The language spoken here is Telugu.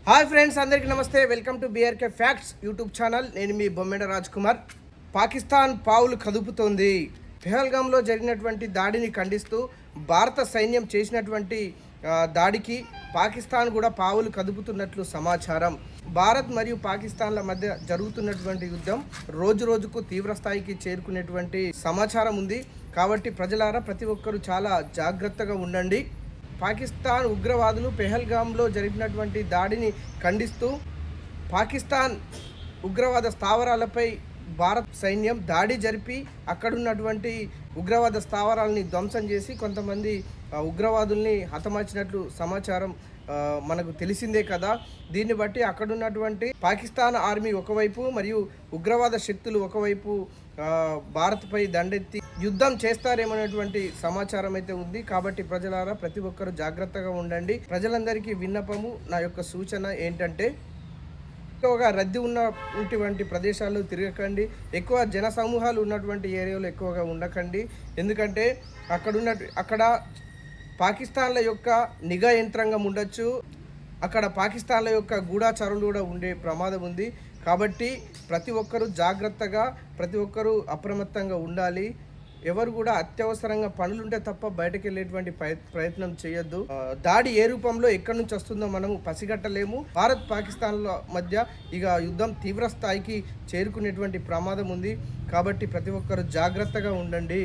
హాయ్ ఫ్రెండ్స్, అందరికీ నమస్తే. Welcome to BRK facts YouTube channel. నేను మీ బొమ్మెడ రాజ్ కుమార్. పాకిస్తాన్ పావులు కదుపుతోంది. పెహల్గాంలో జరిగినటువంటి దాడిని ఖండిస్తూ భారత సైన్యం చేసినటువంటి దాడికి పాకిస్తాన్ కూడా పావులు కదుపుతున్నట్లు సమాచారం. భారత్ మరియు పాకిస్తాన్ల మధ్య జరుగుతున్నటువంటి యుద్ధం రోజు రోజుకు తీవ్ర స్థాయికి చేరుకునేటువంటి సమాచారం ఉంది. కాబట్టి ప్రజలారా ప్రతి ఒక్కరూ చాలా జాగ్రత్తగా ఉండండి. పాకిస్తాన్ ఉగ్రవాదులు పెహల్గాంలో జరిపినటువంటి దాడిని ఖండిస్తూ పాకిస్తాన్ ఉగ్రవాద స్థావరాలపై భారత్ సైన్యం దాడి జరిపి అక్కడున్నటువంటి ఉగ్రవాద స్థావరాలని ధ్వంసం చేసి కొంతమంది ఉగ్రవాదుల్ని హతమార్చినట్లు సమాచారం మనకు తెలిసిందే కదా. దీన్ని బట్టి అక్కడున్నటువంటి పాకిస్తాన్ ఆర్మీ ఒకవైపు మరియు ఉగ్రవాద శక్తులు ఒకవైపు భారత్పై దండెత్తి యుద్ధం చేస్తారేమనేటువంటి సమాచారం అయితే ఉంది. కాబట్టి ప్రజలారా ప్రతి ఒక్కరూ జాగ్రత్తగా ఉండండి. ప్రజలందరికీ విన్నపము, నా యొక్క సూచన ఏంటంటే ఎక్కువగా రద్దీ ఉన్నటువంటి ప్రదేశాల్లో తిరగకండి. ఎక్కువ జన సమూహాలు ఉన్నటువంటి ఏరియాలో ఎక్కువగా ఉండకండి. ఎందుకంటే అక్కడ పాకిస్తాన్ల యొక్క నిఘా యంత్రాంగం ఉండొచ్చు. అక్కడ పాకిస్తాన్ల యొక్క గూఢాచారులు కూడా ఉండే ప్రమాదం ఉంది. కాబట్టి ప్రతి ఒక్కరూ జాగ్రత్తగా, ప్రతి ఒక్కరూ అప్రమత్తంగా ఉండాలి. ఎవరు కూడా అత్యవసరంగా పనులుంటే తప్ప బయటకు వెళ్ళేటువంటి ప్రయత్నం చేయొద్దు. దాడి ఏ రూపంలో ఎక్కడి నుంచి వస్తుందో మనము పసిగట్టలేము. భారత్ పాకిస్తాన్ల మధ్య ఇక యుద్ధం తీవ్ర స్థాయికి చేరుకునేటువంటి ప్రమాదం ఉంది. కాబట్టి ప్రతి ఒక్కరూ జాగ్రత్తగా ఉండండి.